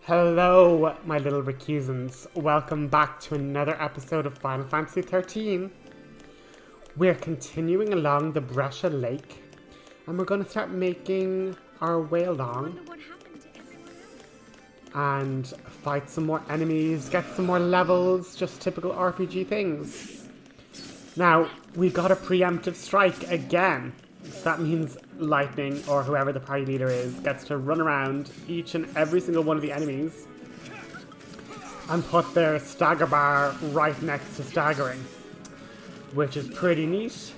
Hello, my little recusants. Welcome back to another episode of Final Fantasy 13. We're continuing along the Brescia Lake, and we're going to start making our way along and fight some more enemies, get some more levels, just typical RPG things. Now, we got a preemptive strike again. So that means Lightning, or whoever the party leader is, gets to run around each and every single one of the enemies and put their stagger bar right next to staggering, which is pretty neat.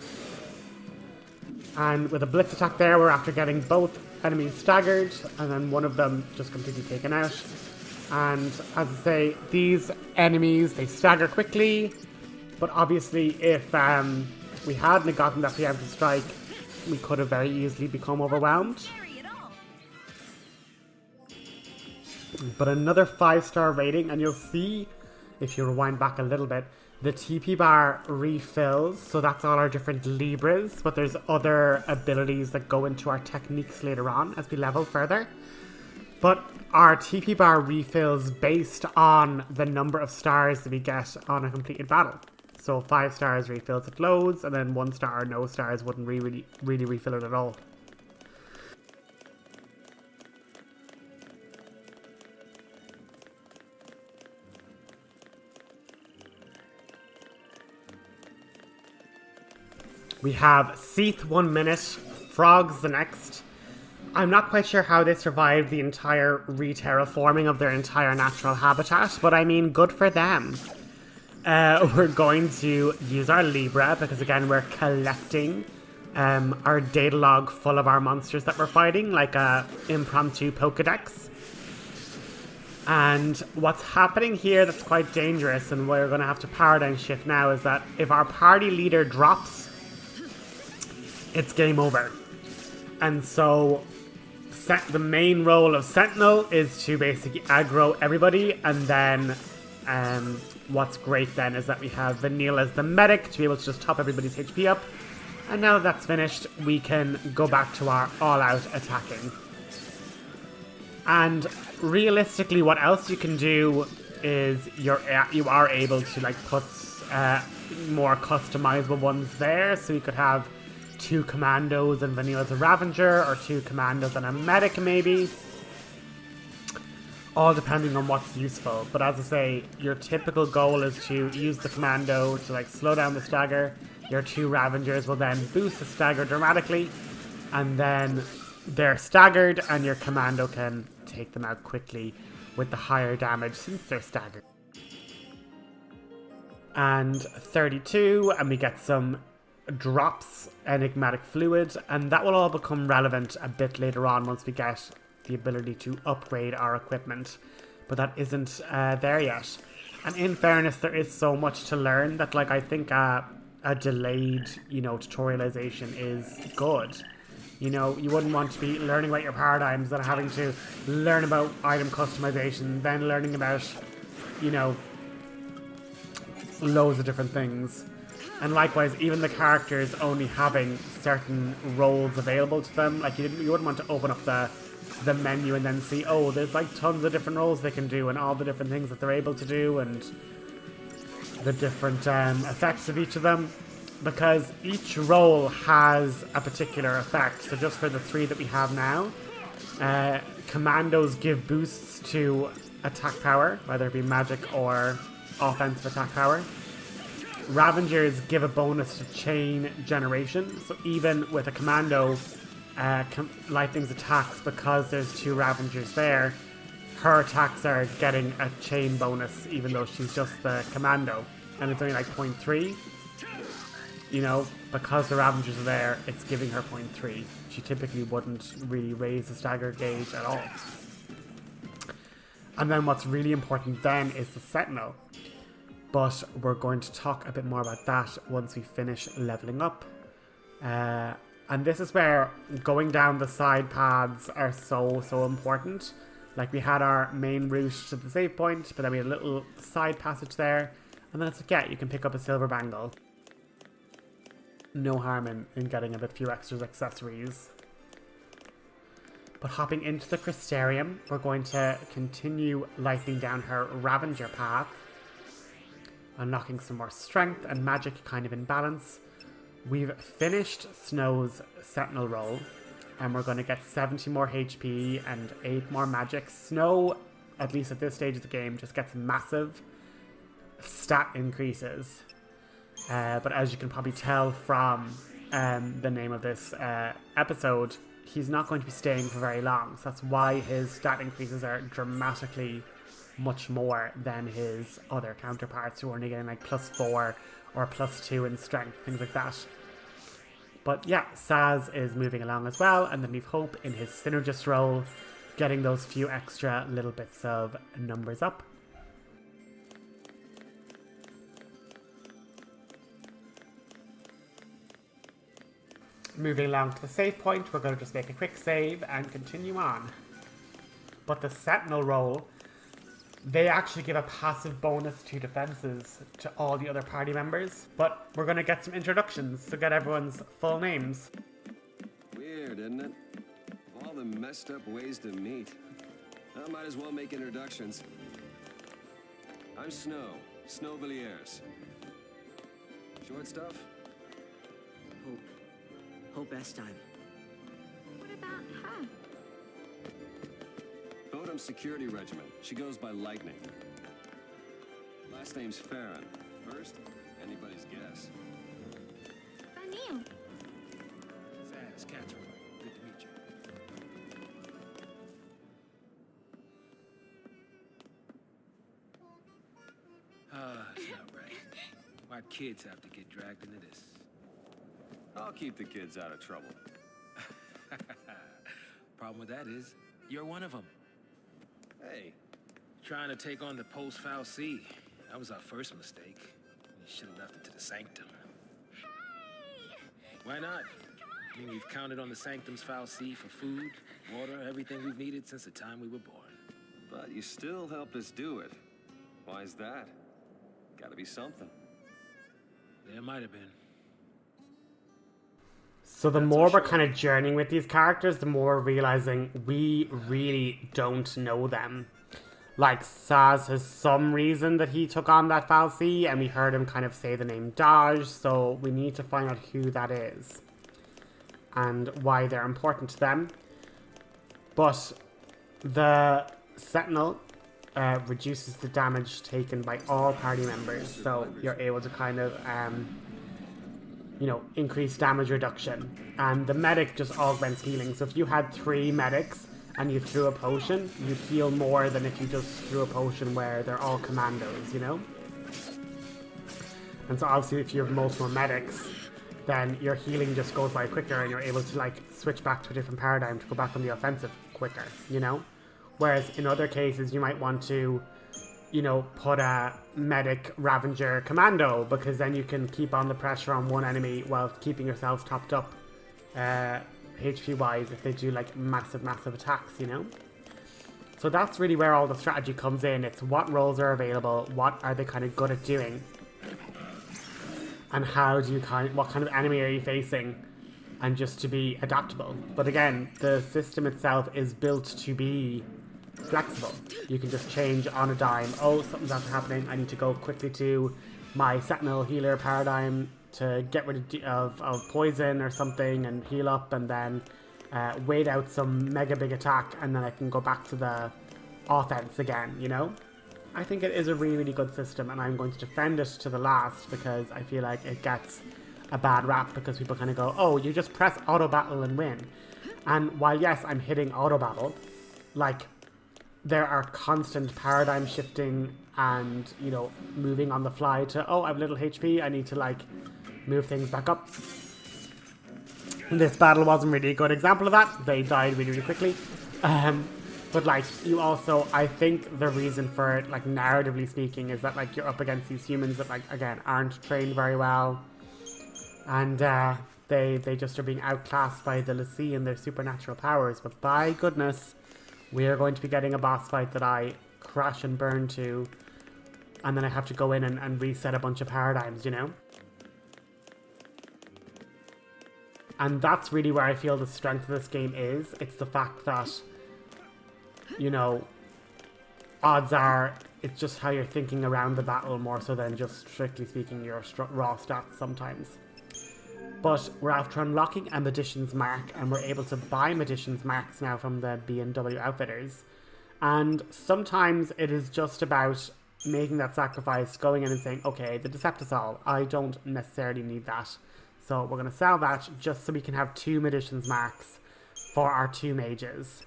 And with a blitz attack there, we're after getting both enemies staggered and then one of them just completely taken out. And as I say, these enemies, they stagger quickly, but obviously if we hadn't gotten that preemptive strike, we could have very easily become overwhelmed. But another 5-star rating, and you'll see, if you rewind back a little bit, the TP bar refills, so that's all our different Libras, but there's other abilities that go into our techniques later on as we level further. But our TP bar refills based on the number of stars that we get on a completed battle. So 5 stars refills it loads, and then 1 star or no stars wouldn't really refill it at all. We have Seath 1 minute, Frogs the next. I'm not quite sure how they survived the entire re-terraforming of their entire natural habitat, but I mean, good for them. We're going to use our Libra because, again, we're collecting our data log full of our monsters that we're fighting, like a impromptu Pokedex. And what's happening here that's quite dangerous, and we're going to have to paradigm shift now, is that if our party leader drops, it's game over. And so the main role of Sentinel is to basically aggro everybody, and then what's great then is that we have Vanille as the medic to be able to just top everybody's HP up. And now that that's finished, we can go back to our all-out attacking. And realistically, what else you can do is you are able to like put more customizable ones there. So you could have 2 commandos and Vanille as a Ravager, or 2 commandos and a medic maybe. All depending on what's useful. But as I say, your typical goal is to use the commando to like slow down the stagger. Your 2 Ravagers will then boost the stagger dramatically, and then they're staggered and your commando can take them out quickly with the higher damage since they're staggered. And 32, and we get some drops, enigmatic fluid, and that will all become relevant a bit later on once we get the ability to upgrade our equipment, but that isn't there yet. And in fairness, there is so much to learn that, like, I think a delayed, tutorialization is good. You wouldn't want to be learning about your paradigms and having to learn about item customization, then learning about, loads of different things. And likewise, even the characters only having certain roles available to them, like you wouldn't want to open up the menu and then see, oh, there's like tons of different roles they can do and all the different things that they're able to do and the different effects of each of them, because each role has a particular effect. So just for the 3 that we have now, commandos give boosts to attack power, whether it be magic or offensive attack power. Ravagers give a bonus to chain generation, so even with a commando, Lightning's attacks, because there's 2 Ravagers there, her attacks are getting a chain bonus even though she's just the commando, and it's only like 0.3. Because the Ravagers are there, it's giving her 0.3. She typically wouldn't really raise the stagger gauge at all. And then what's really important then is the Sentinel, but we're going to talk a bit more about that once we finish leveling up. And this is where going down the side paths are so important. Like, we had our main route to the save point, but then we had a little side passage there. And then it's like, yeah, you can pick up a silver bangle. No harm in getting a bit few extra accessories. But hopping into the Crystarium, we're going to continue lightening down her Ravager path. Unlocking some more strength and magic kind of in balance. We've finished Snow's Sentinel role. And we're going to get 70 more HP and 8 more magic. Snow, at least at this stage of the game, just gets massive stat increases. But as you can probably tell from the name of this episode, he's not going to be staying for very long. So that's why his stat increases are dramatically much more than his other counterparts who are only getting like +4 or +2 in strength, things like that. But yeah, Saz is moving along as well, and then we've Hope in his Synergist role, getting those few extra little bits of numbers up. Moving along to the save point, we're going to just make a quick save and continue on. But the Sentinel role, they actually give a passive bonus to defenses to all the other party members. But we're going to get some introductions, so get everyone's full names. Weird, isn't it? All the messed up ways to meet. I might as well make introductions. I'm Snow Villiers. Short stuff? Hope Estime. What about her? Bodum Security Regiment. She goes by Lightning. Last name's Farron. First, anybody's guess. Vanille. Zaz, Catherine. Good to meet you. It's not right. Why kids have to get dragged into this? I'll keep the kids out of trouble. Problem with that is, you're one of them. Hey, Trying to take on the post-fiancée. That was our first mistake. We should have left it to the Sanctum. Why not? I mean, we've counted on the Sanctum's fiancée for food, water, everything we've needed since the time we were born. but you still helped us do it. Why is that? Gotta be something. There might have been. So the more we're kind of journeying with these characters, the more we're realizing we really don't know them. Like, Saz has some reason that he took on that fallacy, and we heard him kind of say the name Daj, so we need to find out who that is and why they're important to them. But the Sentinel reduces the damage taken by all party members, so you're able to kind of increase damage reduction. And the medic just augments healing. So if you had 3 medics and you threw a potion, you'd heal more than if you just threw a potion where they're all commandos, you know? And so obviously if you have multiple medics, then your healing just goes by quicker and you're able to like switch back to a different paradigm to go back on the offensive quicker, you know? Whereas in other cases you might want to put a medic Ravager commando, because then you can keep on the pressure on one enemy while keeping yourselves topped up HP wise if they do like massive attacks, you know? So that's really where all the strategy comes in. It's what roles are available, what are they kind of good at doing, and how do you what kind of enemy are you facing, and just to be adaptable. But again, the system itself is built to be flexible. You can just change on a dime. Oh, something's after happening. I need to go quickly to my Sentinel healer paradigm to get rid of poison or something and heal up, and then wait out some mega big attack, and then I can go back to the offense again, you know? I think it is a really good system, and I'm going to defend it to the last because I feel like it gets a bad rap because people kind of go, oh, you just press auto battle and win. And while yes, I'm hitting auto battle, like, there are constant paradigm shifting and, moving on the fly to, oh, I have little HP, I need to, like, move things back up. This battle wasn't really a good example of that. They died really quickly. But, like, you also, I think the reason for it, like, narratively speaking, is that, like, you're up against these humans that, like, again, aren't trained very well. And, they just are being outclassed by the Lecie and their supernatural powers. But by goodness, we are going to be getting a boss fight that I crash and burn to, and then I have to go in and reset a bunch of paradigms, you know? And that's really where I feel the strength of this game is. It's the fact that, you know, odds are it's just how you're thinking around the battle more so than just strictly speaking your raw stats sometimes. But we're after unlocking a Magician's Mark, and we're able to buy Magician's Marks now from the B&W Outfitters. And sometimes it is just about making that sacrifice, going in and saying, okay, the Deceptisol, I don't necessarily need that. So we're going to sell that just so we can have 2 Magician's Marks for our 2 mages.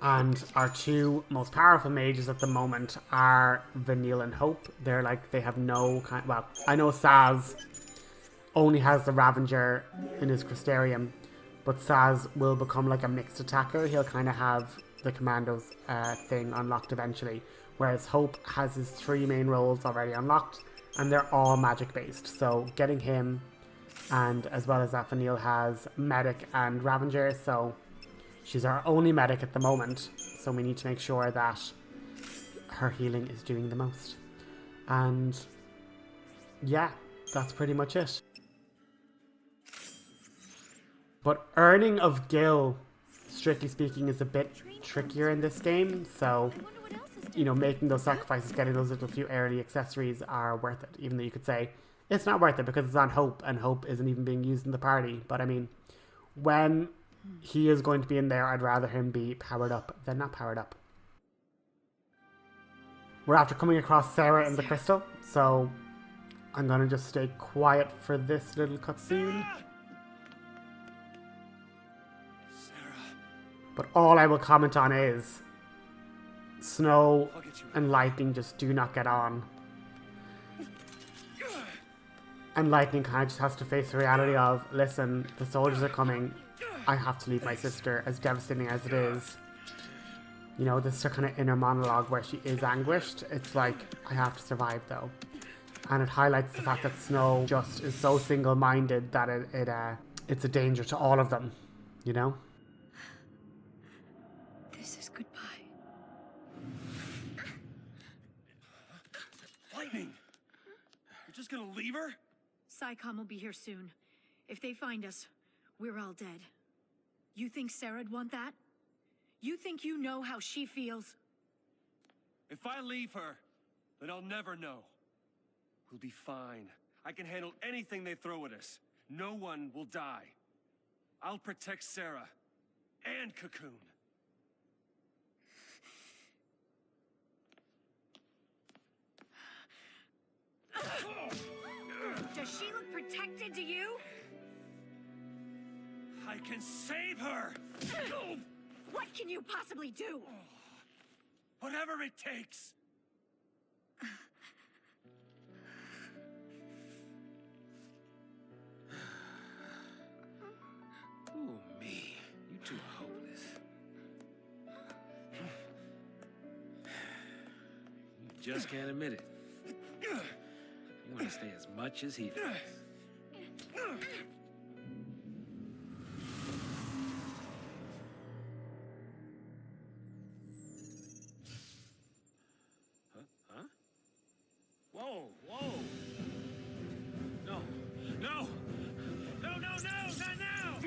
And our 2 most powerful mages at the moment are Vanille and Hope. They're like, they have no kind, well, I know Saz only has the Ravager in his Crystarium, but Saz will become like a mixed attacker. He'll kind of have the Commandos thing unlocked eventually, whereas Hope has his 3 main roles already unlocked, and they're all magic based. So getting him, and as well as that, Vanille has Medic and Ravager, so she's our only medic at the moment, so we need to make sure that her healing is doing the most. And yeah, that's pretty much it. But earning of Gil, strictly speaking, is a bit trickier in this game, so, you know, making those sacrifices, getting those little few early accessories are worth it, even though you could say it's not worth it because it's on Hope, and Hope isn't even being used in the party. But I mean, when he is going to be in there, I'd rather him be powered up than not powered up. We're after coming across Serah in the crystal, so I'm going to just stay quiet for this little cutscene. But all I will comment on is Snow and Lightning just do not get on. And Lightning kind of just has to face the reality of, listen, the soldiers are coming. I have to leave my sister, as devastating as it is. You know, this is her kind of inner monologue where she is anguished. It's like, I have to survive though. And it highlights the fact that Snow just is so single-minded that it's a danger to all of them, you know? This is goodbye. Lightning! You're just gonna leave her? Psycom will be here soon. If they find us, we're all dead. You think Serah'd want that? You think you know how she feels? If I leave her, then I'll never know. We'll be fine. I can handle anything they throw at us. No one will die. I'll protect Serah and Cocoon. Does she look protected to you? I can save her! What can you possibly do? Whatever it takes! Ooh, me. You two are hopeless. You just can't admit it. You want to stay as much as he does. Huh? Whoa, whoa. No, no! No, no, no, not now!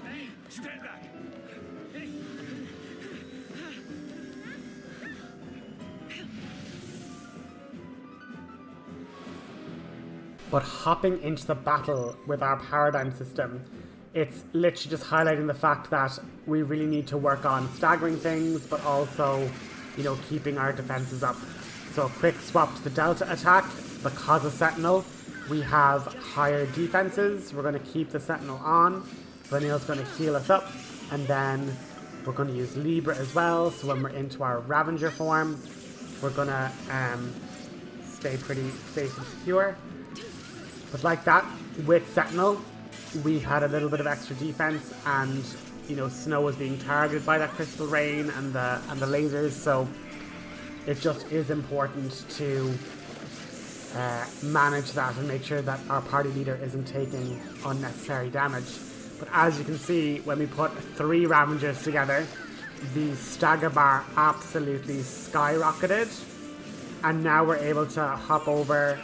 Hey, stand back! Hey. But hopping into the battle with our paradigm system, it's literally just highlighting the fact that we really need to work on staggering things, but also, you know, keeping our defenses up. So a quick swap to the Delta attack. Because of Sentinel, we have higher defenses. We're going to keep the Sentinel on. Vanille's going to heal us up. And then we're going to use Libra as well. So when we're into our Ravager form, we're going to stay pretty safe and secure. But like that, with Sentinel, we had a little bit of extra defense, and you know, Snow was being targeted by that crystal rain and the lasers, so it just is important to manage that and make sure that our party leader isn't taking unnecessary damage. But as you can see, when we put 3 Ravengers together, the stagger bar absolutely skyrocketed. And now we're able to hop over,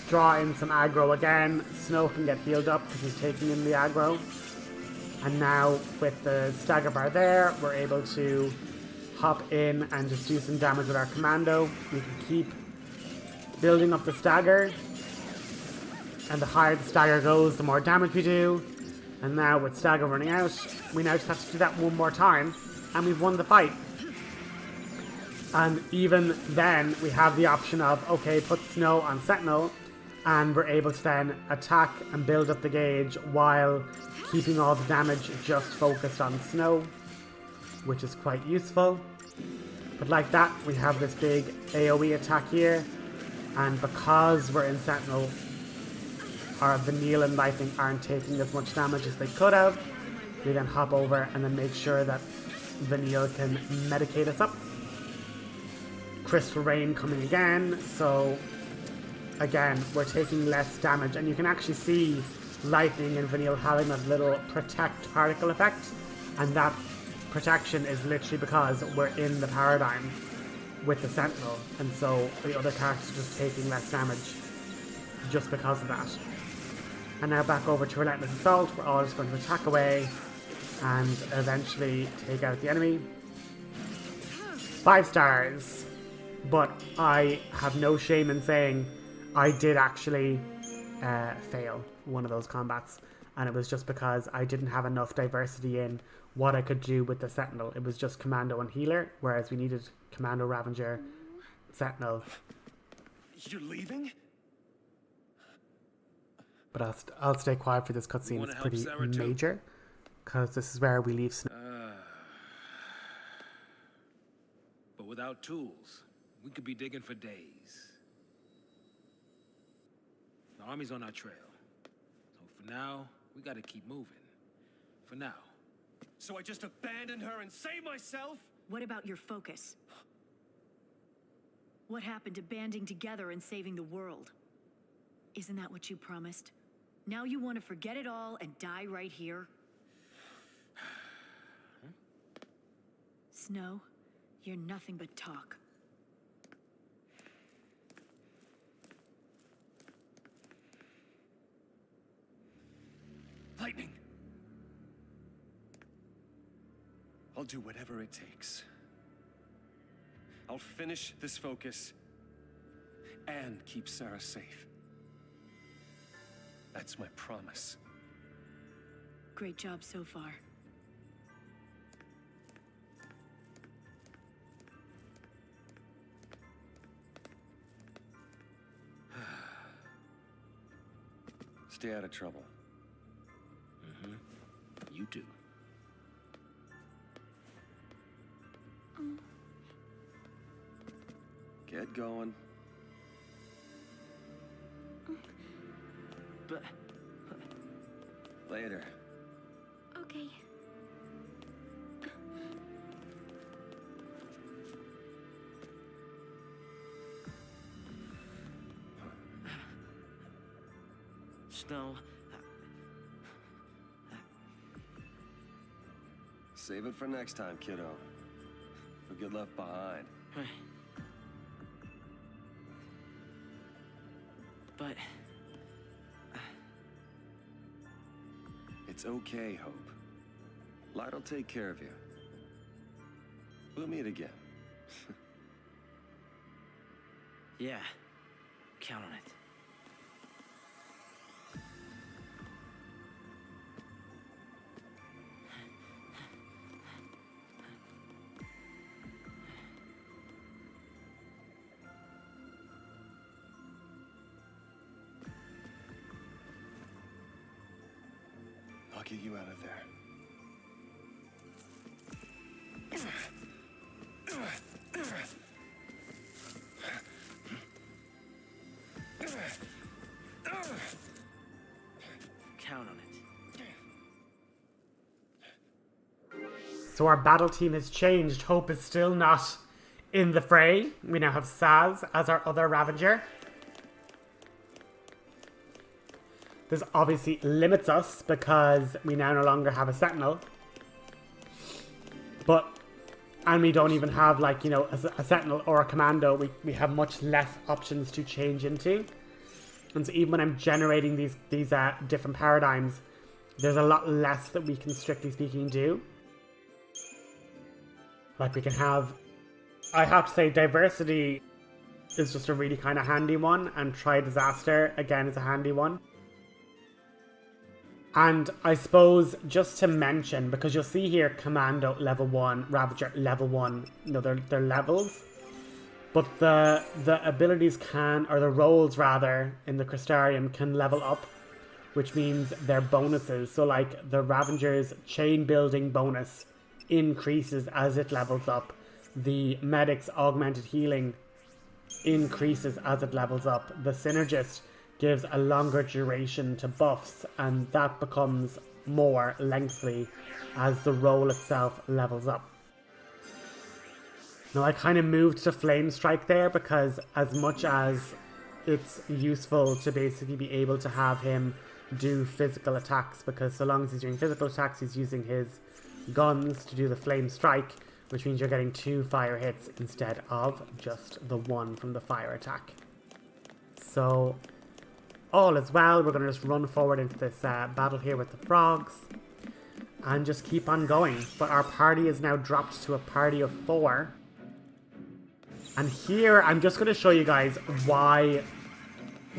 draw in some aggro again. Snow can get healed up because he's taking in the aggro. And now with the stagger bar there, we're able to hop in and just do some damage with our commando. We can keep building up the stagger. And the higher the stagger goes, the more damage we do. And now with stagger running out, we now just have to do that one more time. And we've won the fight. And even then, we have the option of, okay, put Snow on Sentinel. And we're able to then attack and build up the gauge while keeping all the damage just focused on Snow, which is quite useful. But like that, we have this big AoE attack here. And because we're in Sentinel, our Vanille and Lightning aren't taking as much damage as they could have. We then hop over and then make sure that Vanille can medicate us up. Crystal Rain coming again, so again, we're taking less damage. And you can actually see Lightning and Vanille having that little protect particle effect. And that protection is literally because we're in the paradigm with the Sentinel. And so the other characters are just taking less damage just because of that. And now back over to Relentless Assault. We're all just going to attack away and eventually take out the enemy. 5 stars. But I have no shame in saying I did actually fail one of those combats. And it was just because I didn't have enough diversity in what I could do with the Sentinel. It was just Commando and Healer, whereas we needed Commando, Ravager, Sentinel. You're leaving? But I'll stay quiet for this cutscene. It's pretty major, because this is where we leave Snow. But without tools, we could be digging for days. The army's on our trail. So for now, we gotta keep moving. For now. So I just abandon her and save myself? What about your focus? What happened to banding together and saving the world? Isn't that what you promised? Now you want to forget it all and die right here? Snow, you're nothing but talk. Lightning! I'll do whatever it takes. I'll finish this focus and keep Serah safe. That's my promise. Great job so far. Stay out of trouble. You do. Get going. But Later. Okay. Snow. Save it for next time, kiddo. You'll get left behind. But It's okay, Hope. Light'll take care of you. We'll meet again. yeah, count on it. I'll get you out of there. Count on it. So our battle team has changed. Hope is still not in the fray. We now have Saz as our other Ravager. This obviously limits us because we now no longer have a sentinel. And we don't even have, like, you know, a sentinel or a commando. We have much less options to change into. And so even when I'm generating these different paradigms, there's a lot less that we can, strictly speaking, do. Like, we can have... I have to say, diversity is just a really kind of handy one. And try disaster, again, is a handy one. And I suppose just to mention, because you'll see here Commando level 1, Ravager level 1, you know, they're levels. But the abilities can, or the roles rather, in the Crystarium can level up, which means they're bonuses. So like the Ravager's chain building bonus increases as it levels up. The Medic's augmented healing increases as it levels up. The Synergist gives a longer duration to buffs, and that becomes more lengthy as the role itself levels up. Now I kind of moved to Flame Strike there because as much as it's useful to basically be able to have him do physical attacks, because so long as he's doing physical attacks he's using his guns to do the Flame Strike, which means you're getting 2 fire hits instead of just the 1 from the fire attack. So all is well. We're going to just run forward into this battle here with the frogs and just keep on going. But our party is now dropped to a party of 4. And here I'm just going to show you guys why,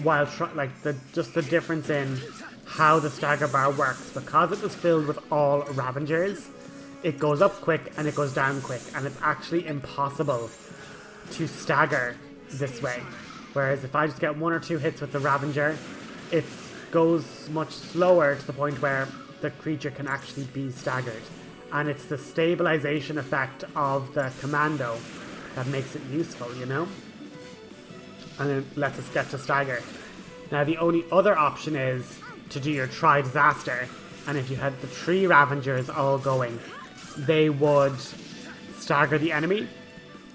just the difference in how the stagger bar works. Because it was filled with all Ravengers, it goes up quick and it goes down quick, and it's actually impossible to stagger this way. Whereas if I just get 1 or 2 hits with the Ravager, it goes much slower to the point where the creature can actually be staggered. And it's the stabilization effect of the commando that makes it useful, you know? And it lets us get to stagger. Now the only other option is to do your Tri Disaster, and if you had the 3 Ravengers all going, they would stagger the enemy,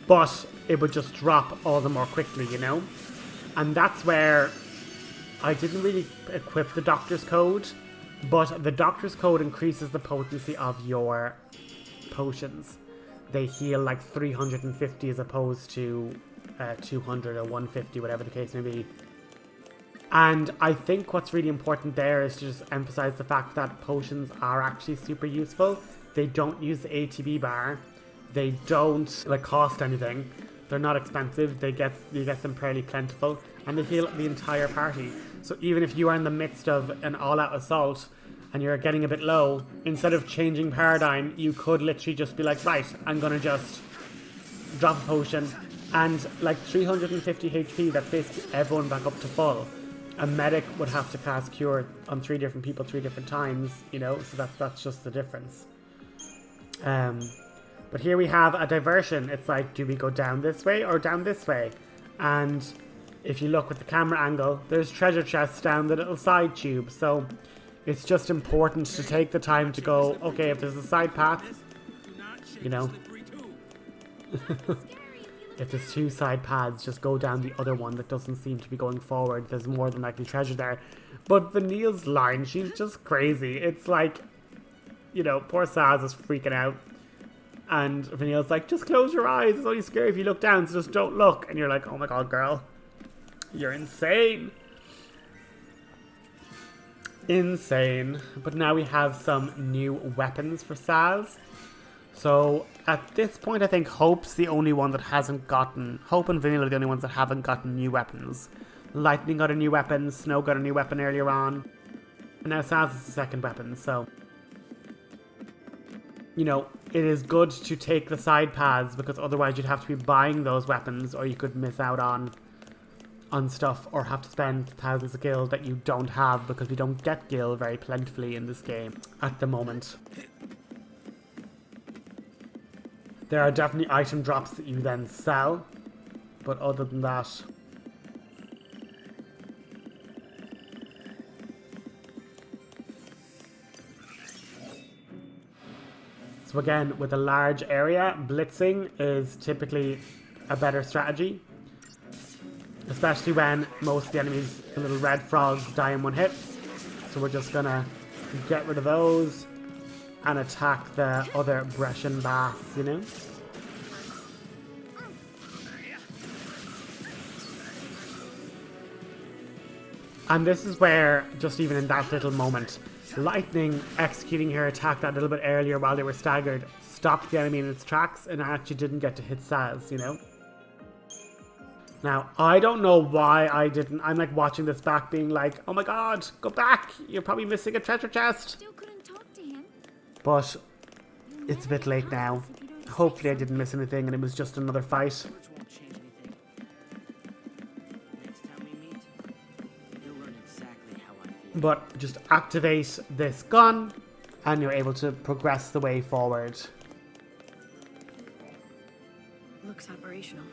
but it would just drop all the more quickly, you know? And that's where I didn't really equip the Doctor's Code, but the Doctor's Code increases the potency of your potions. They heal like 350 as opposed to 200 or 150, whatever the case may be. And I think what's really important there is to just emphasize the fact that potions are actually super useful. They don't use the ATB bar. They don't cost anything. They're not expensive. You get them fairly plentiful, and they heal the entire party. So even if you are in the midst of an all-out assault and you're getting a bit low, instead of changing paradigm, you could literally just be like, right, I'm gonna just drop a potion, and like 350 HP, that's basically everyone back up to full. A medic would have to cast Cure on 3 different people 3 different times, you know, so that's just the difference. But here we have a diversion. It's like, do we go down this way or down this way? And if you look with the camera angle, there's treasure chests down the little side tube. So it's just important to take the time to go, okay, if there's a side path, you know, if there's 2 side paths, just go down the other one that doesn't seem to be going forward. There's more than likely treasure there. But Vanille's line, she's just crazy. It's like, you know, poor Saz is freaking out. And Vanille's like, just close your eyes. It's only scary if you look down, so just don't look. And you're like, oh my god, girl. You're insane. Insane. But now we have some new weapons for Saz. So at this point, I think Hope's the only one that hasn't gotten... Hope and Vanilla are the only ones that haven't gotten new weapons. Lightning got a new weapon. Snow got a new weapon earlier on. And now Saz is the second weapon, so... You know, it is good to take the side paths, because otherwise you'd have to be buying those weapons, or you could miss out on stuff, or have to spend thousands of gil that you don't have, because we don't get gil very plentifully in this game at the moment. There are definitely item drops that you then sell, but other than that... So again, with a large area, blitzing is typically a better strategy. Especially when most of the enemies, the little red frogs, die in 1 hit. So we're just gonna get rid of those and attack the other Brescian bass, you know? And this is where, just even in that little moment, Lightning executing her attack that little bit earlier while they were staggered stopped the enemy in its tracks and actually didn't get to hit Saz, you know? Now, I don't know why I didn't. I'm like watching this back being like, oh my god, go back. You're probably missing a treasure chest. Still couldn't talk to him. But it's a bit late now. Hopefully I didn't miss anything and it was just another fight. Won't change anything. Next time we meet, you'll learn exactly how I feel. But just activate this gun and you're able to progress the way forward. Looks operational.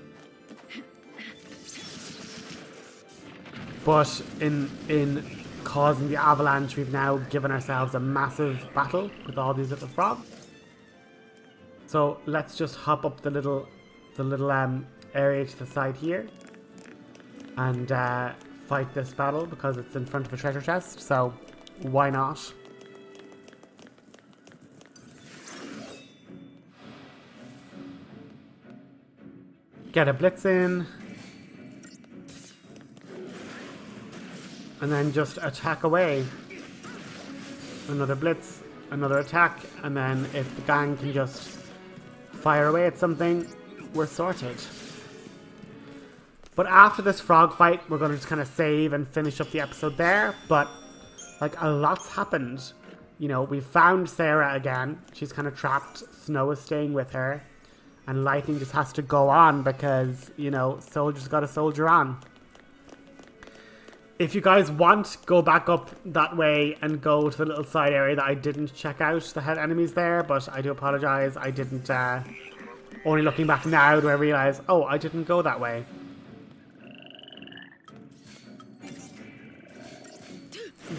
But in causing the avalanche, we've now given ourselves a massive battle with all these little frogs. So let's just hop up the little area to the side here and fight this battle because it's in front of a treasure chest. So why not? Get a blitz in. And then just attack away. Another blitz, another attack, and then if the gang can just fire away at something, we're sorted. But after this frog fight, we're going to just kind of save and finish up the episode there. But, like, a lot's happened. You know, we found Serah again. She's kind of trapped. Snow is staying with her. And Lightning just has to go on because, you know, soldiers got to soldier on. If you guys want, go back up that way and go to the little side area that I didn't check out the head enemies there, but I do apologise. I didn't, only looking back now do I realise, oh, I didn't go that way.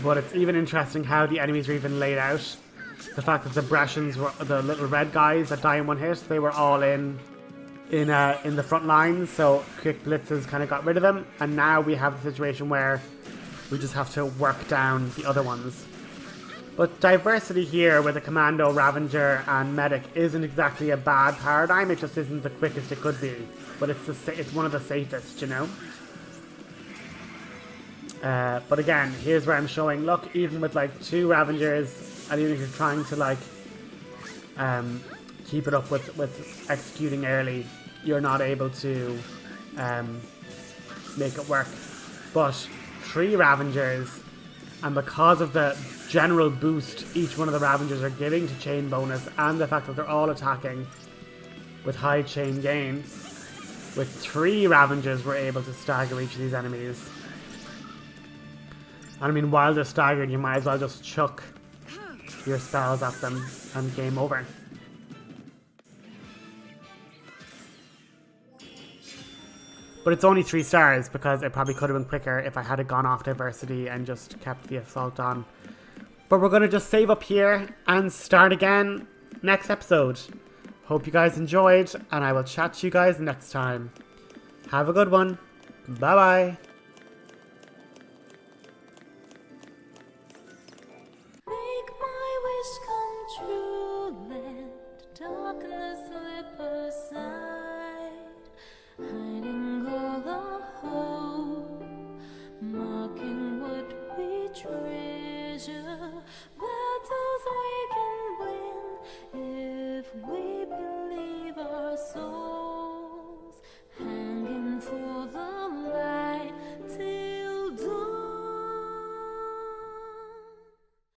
But it's even interesting how the enemies are even laid out. The fact that the Brescians were the little red guys that die in one hit, they were all in the front lines, so quick blitzes kind of got rid of them, and now we have the situation where we just have to work down the other ones. But diversity here with a Commando, Ravager and Medic isn't exactly a bad paradigm, it just isn't the quickest it could be, but it's one of the safest, you know? But again, here's where I'm showing, look, even with like 2 Ravagers, and even if you're trying to like keep it up with executing early, you're not able to make it work. But 3 Ravagers, and because of the general boost each one of the Ravagers are giving to chain bonus, and the fact that they're all attacking with high chain gain, with 3 Ravagers we're able to stagger each of these enemies. And I mean, while they're staggered, you might as well just chuck your spells at them and game over. But it's only 3 stars because it probably could have been quicker if I had gone off diversity and just kept the assault on. But we're going to just save up here and start again next episode. Hope you guys enjoyed, and I will chat to you guys next time. Have a good one. Bye bye.